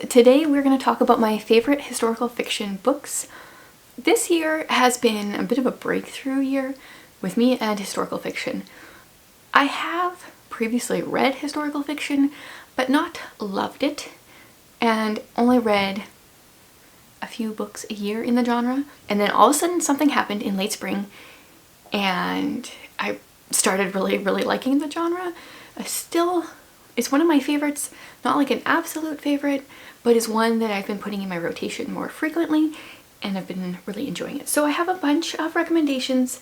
today we're going to talk about my favorite historical fiction books. This year has been a bit of a breakthrough year with me and historical fiction. I have previously read historical fiction, but not loved it, and only read a few books a year in the genre. And then all of a sudden something happened in late spring and I started really liking the genre. It's one of my favorites, not like an absolute favorite, but is one that I've been putting in my rotation more frequently and I've been really enjoying it. So I have a bunch of recommendations,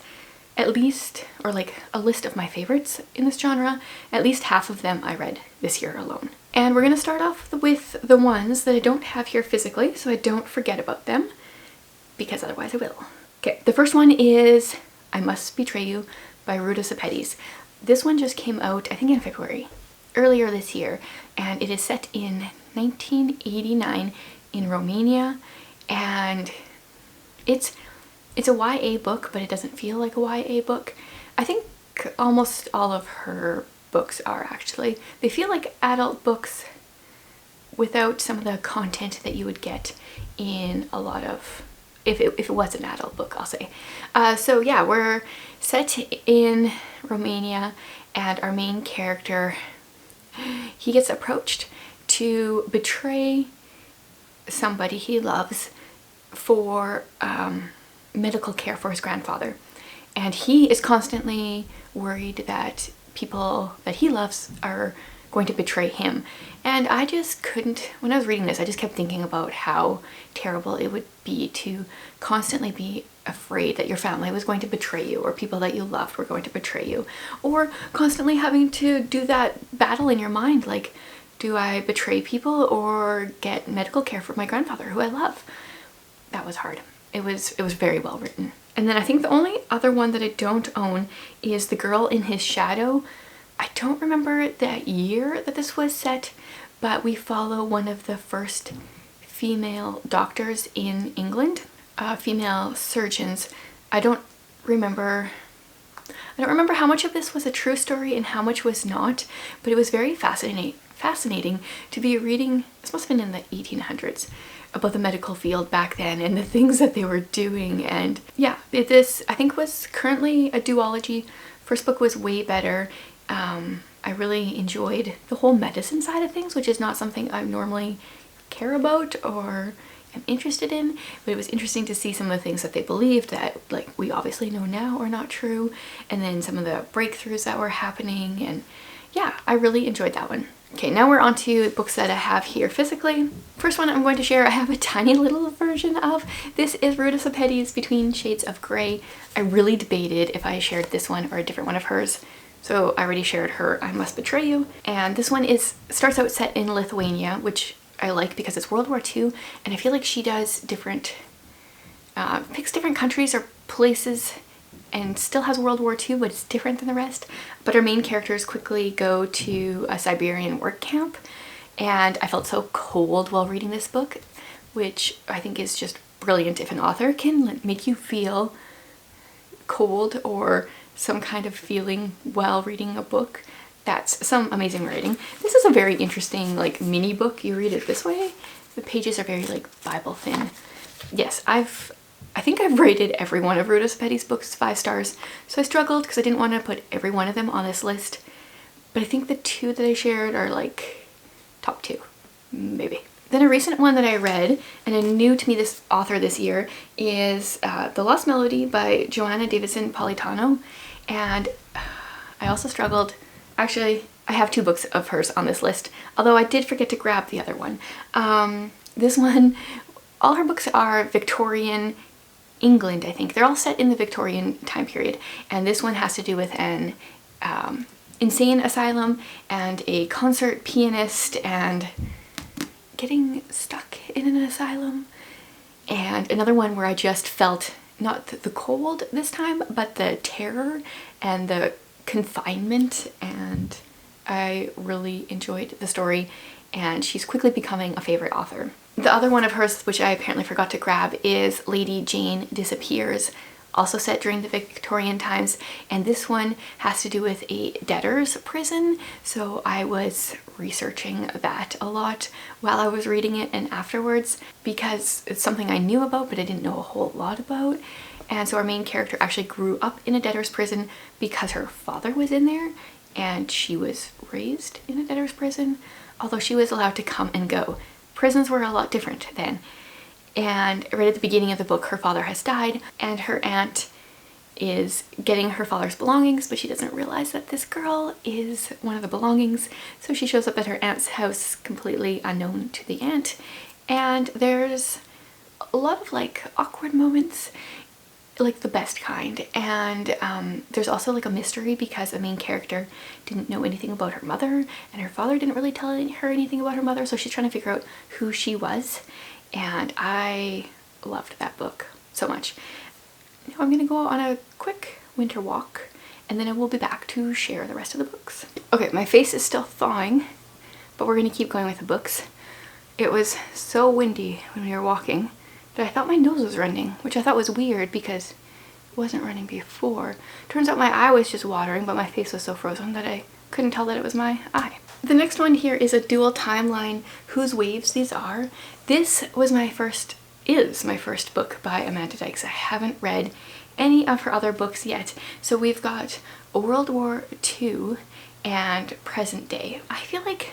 at least, or like a list of my favorites in this genre. At least half of them I read this year alone. And we're gonna start off with the ones that I don't have here physically, so I don't forget about them, because otherwise I will. Okay, the first one is I Must Betray You by Ruta Sepetys. This one just came out, I think in February, earlier this year, and it is set in 1989 in Romania, and it's a YA book, but it doesn't feel like a YA book. I think almost all of her books are actually. They feel like adult books without some of the content that you would get in a lot of, if it was an adult book, I'll say. So yeah, we're set in Romania and our main character, he gets approached to betray somebody he loves for medical care for his grandfather. And he is constantly worried that people that he loves are going to betray him. And I just couldn't, when I was reading this, I just kept thinking about how terrible it would be to constantly be afraid that your family was going to betray you, or people that you loved were going to betray you, or constantly having to do that battle in your mind, like, do I betray people or get medical care for my grandfather who I love? That was hard. It was very well written. And then I think the only other one that I don't own is The Girl in His Shadow. I don't remember that year that this was set, but we follow one of the first female doctors in England, female surgeons. I don't remember how much of this was a true story and how much was not, but it was very fascinating to be reading. This must have been in the 1800s, about the medical field back then and the things that they were doing. And yeah, this I think was currently a duology. First book was way better. I really enjoyed the whole medicine side of things, which is not something I normally care about or am interested in, but it was interesting to see some of the things that they believed that, like, we obviously know now are not true, and then some of the breakthroughs that were happening. And yeah, I really enjoyed that one. Okay, now we're on to books that I have here physically. First one I'm going to share, I have a tiny little version of. This is Ruta Sepetys' Between Shades of Grey. I really debated if I shared this one or a different one of hers. So I already shared her I Must Betray You. And this one starts out set in Lithuania, which I like because it's World War II, and I feel like she does picks different countries or places and still has World War II, but it's different than the rest. But our main characters quickly go to a Siberian work camp, and I felt so cold while reading this book, which I think is just brilliant. If an author can make you feel cold or some kind of feeling while reading a book, that's some amazing writing. This is a very interesting, like, mini book. You read it this way. The pages are very, like, Bible thin. Yes, I think I've rated every one of Ruta Sepetys' books 5 stars, so I struggled because I didn't want to put every one of them on this list, but I think the 2 that I shared are like top 2, maybe. Then a recent one that I read, and a new to me this author this year, is The Lost Melody by Joanna Davidson Politano, and I also struggled. Actually, I have 2 books of hers on this list, although I did forget to grab the other one. This one, all her books are Victorian England, I think. They're all set in the Victorian time period, and this one has to do with an insane asylum and a concert pianist and getting stuck in an asylum. And another one where I just felt not the cold this time, but the terror and the confinement, and I really enjoyed the story, and she's quickly becoming a favorite author. The other one of hers, which I apparently forgot to grab, is Lady Jane Disappears, also set during the Victorian times, and this one has to do with a debtor's prison. So I was researching that a lot while I was reading it and afterwards, because it's something I knew about but I didn't know a whole lot about. And so our main character actually grew up in a debtor's prison because her father was in there, and she was raised in a debtor's prison, although she was allowed to come and go. Prisons were a lot different then. And right at the beginning of the book, her father has died, and her aunt is getting her father's belongings, but she doesn't realize that this girl is one of the belongings. So she shows up at her aunt's house completely unknown to the aunt, and there's a lot of like awkward moments, like the best kind. And there's also like a mystery because the main character didn't know anything about her mother, and her father didn't really tell her anything about her mother, so she's trying to figure out who she was. And I loved that book so much. Now I'm gonna go on a quick winter walk, and then I will be back to share the rest of the books. Okay, my face is still thawing, but we're gonna keep going with the books. It was so windy when we were walking that I thought my nose was running, which I thought was weird because it wasn't running before. Turns out my eye was just watering, but my face was so frozen that I couldn't tell that it was my eye. The next one here is a dual timeline, Whose Waves These Are. This was is my first book by Amanda Dykes. I haven't read any of her other books yet. So we've got World War II and present day. I feel like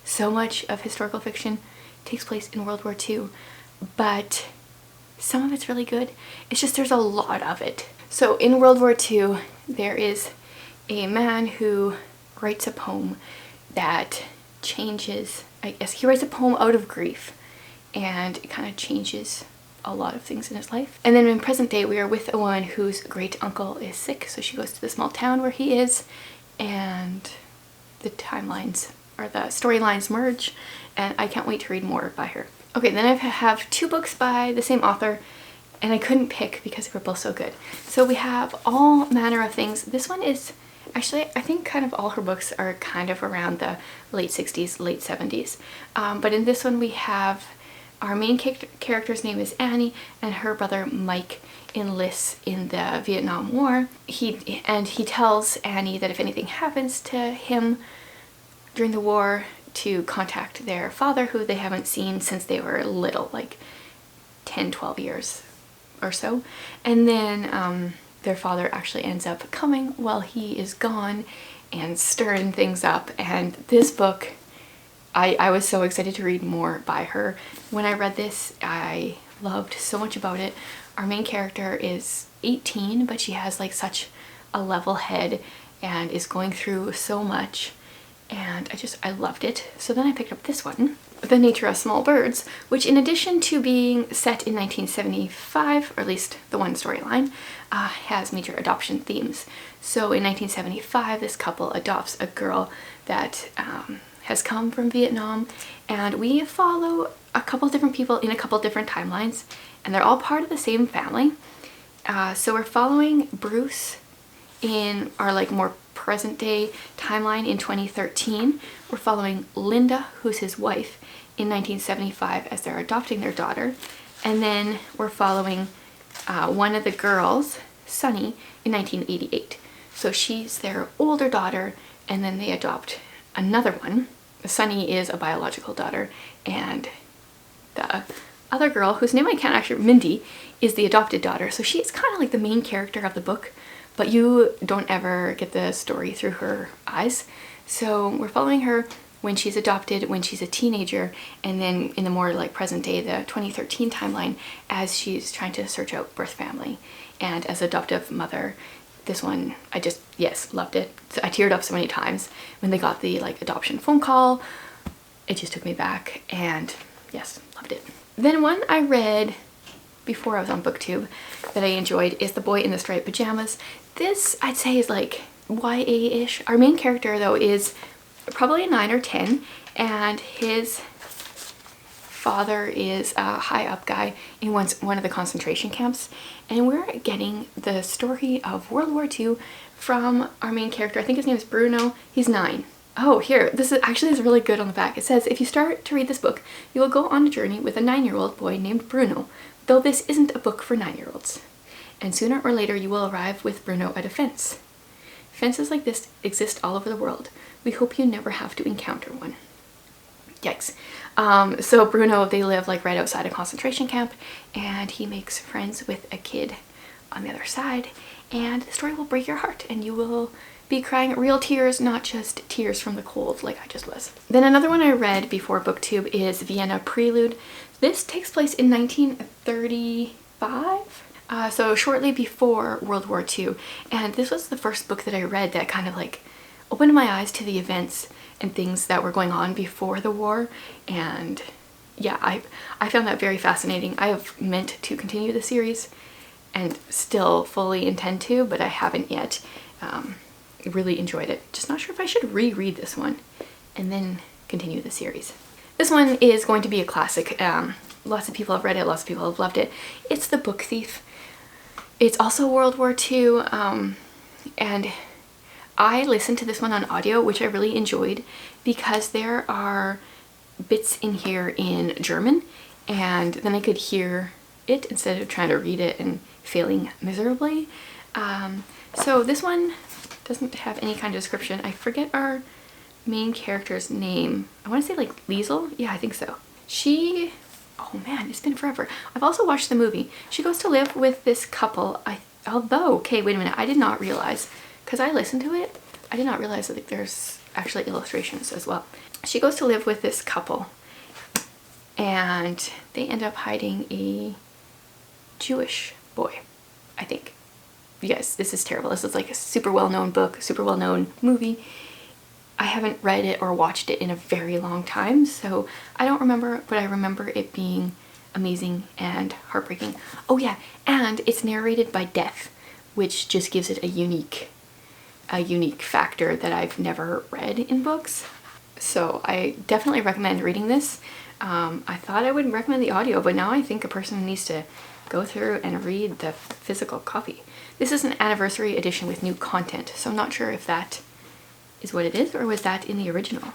so much of historical fiction takes place in World War II, but some of it's really good. It's just there's a lot of it. So in World War II, there is a man who writes a poem that changes, I guess he writes a poem out of grief, and it kind of changes a lot of things in his life. And then in present day, we are with a woman whose great uncle is sick, so she goes to the small town where he is, and the timelines or the storylines merge, and I can't wait to read more by her. Okay, then I have two books by the same author, and I couldn't pick because they were both so good. So we have All Manner of Things. This one is actually, I think kind of all her books are kind of around the late 60s, late 70s. But in this one we have our main character's name is Annie, and her brother Mike enlists in the Vietnam War. He tells Annie that if anything happens to him during the war, to contact their father, who they haven't seen since they were little, like 10, 12 years or so. And then their father actually ends up coming while he is gone and stirring things up. And this book, I was so excited to read more by her. When I read this, I loved so much about it. Our main character is 18, but she has like such a level head and is going through so much, and I loved it. So then I picked up this one, The Nature of Small Birds, which in addition to being set in 1975, or at least the one storyline, has major adoption themes. So in 1975, this couple adopts a girl that has come from Vietnam, and we follow a couple different people in a couple different timelines, and they're all part of the same family. So we're following Bruce in our like more present day timeline in 2013. We're following Linda, who's his wife, in 1975 as they're adopting their daughter, and then we're following one of the girls, Sunny, in 1988. So she's their older daughter, and then they adopt another one. Sunny is a biological daughter, and the other girl, whose name I can't actually, Mindy, is the adopted daughter. So she is kind of like the main character of the book, but you don't ever get the story through her eyes. So we're following her when she's adopted, when she's a teenager, and then in the more like present day, the 2013 timeline, as she's trying to search out birth family. And as adoptive mother, this one, I just, yes, loved it. I teared up so many times when they got the like adoption phone call. It just took me back, and yes, loved it. Then one I read before I was on BookTube that I enjoyed is The Boy in the Striped Pajamas. This I'd say is like YA-ish. Our main character though is probably a 9 or 10, and his father is a high up guy in one of the concentration camps, and we're getting the story of World War II from our main character. I think his name is Bruno. He's 9. Oh, here, this is really good on the back. It says, if you start to read this book, you will go on a journey with a 9-year-old boy named Bruno, though this isn't a book for 9-year-olds. And sooner or later you will arrive with Bruno at a fence. Fences like this exist all over the world. We hope you never have to encounter one. Yikes. So Bruno, they live like right outside a concentration camp, and he makes friends with a kid on the other side, and the story will break your heart and you will be crying real tears, not just tears from the cold like I just was. Then another one I read before BookTube is Vienna Prelude. This takes place in 1935, so shortly before World War II, and this was the first book that I read that kind of like opened my eyes to the events and things that were going on before the war. And yeah, I found that very fascinating. I have meant to continue the series and still fully intend to, but I haven't yet. Really enjoyed it. Just not sure if I should reread this one and then continue the series. This one is going to be a classic. Lots of people have read it, lots of people have loved it. It's The Book Thief. It's also World War II, and I listened to this one on audio, which I really enjoyed because there are bits in here in German, and then I could hear it instead of trying to read it and failing miserably. So this one doesn't have any kind of description. I forget our main character's name. I want to say like Liesel? Yeah, I think so. She, oh man, it's been forever. I've also watched the movie. She goes to live with this couple. Although, okay, wait a minute, I did not realize, because I listened to it, I did not realize that there's actually illustrations as well. She goes to live with this couple, and they end up hiding a Jewish boy, I think. Yes, this is terrible. This is like a super well-known book, super well-known movie. I haven't read it or watched it in a very long time, so I don't remember, but I remember it being amazing and heartbreaking. Oh yeah, and it's narrated by Death, which just gives it a unique factor that I've never read in books. So I definitely recommend reading this. I thought I would recommend the audio, but now I think a person needs to go through and read the physical copy. This is an anniversary edition with new content, so I'm not sure if that is what it is or was that in the original.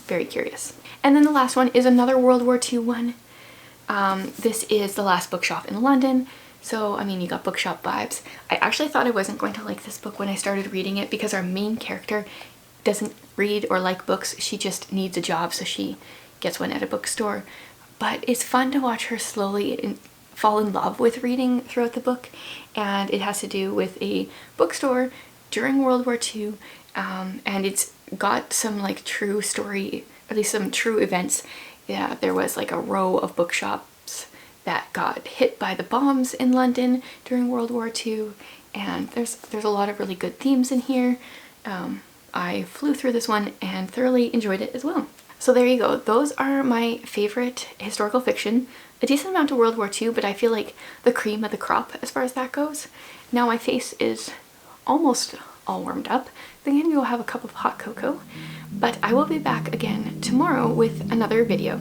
Very curious. And then the last one is another World War II one. This is The Last Bookshop in London. So, I mean, you got bookshop vibes. I actually thought I wasn't going to like this book when I started reading it because our main character doesn't read or like books. She just needs a job, so she gets one at a bookstore. But it's fun to watch her slowly fall in love with reading throughout the book, and it has to do with a bookstore during World War II, and it's got some like true story, at least some true events. Yeah, there was like a row of bookshops that got hit by the bombs in London during World War II, and there's a lot of really good themes in here. I flew through this one and thoroughly enjoyed it as well. So there you go. Those are my favorite historical fiction. A decent amount of World War II, but I feel like the cream of the crop as far as that goes. Now my face is almost all warmed up. I think I'm gonna go have a cup of hot cocoa, but I will be back again tomorrow with another video.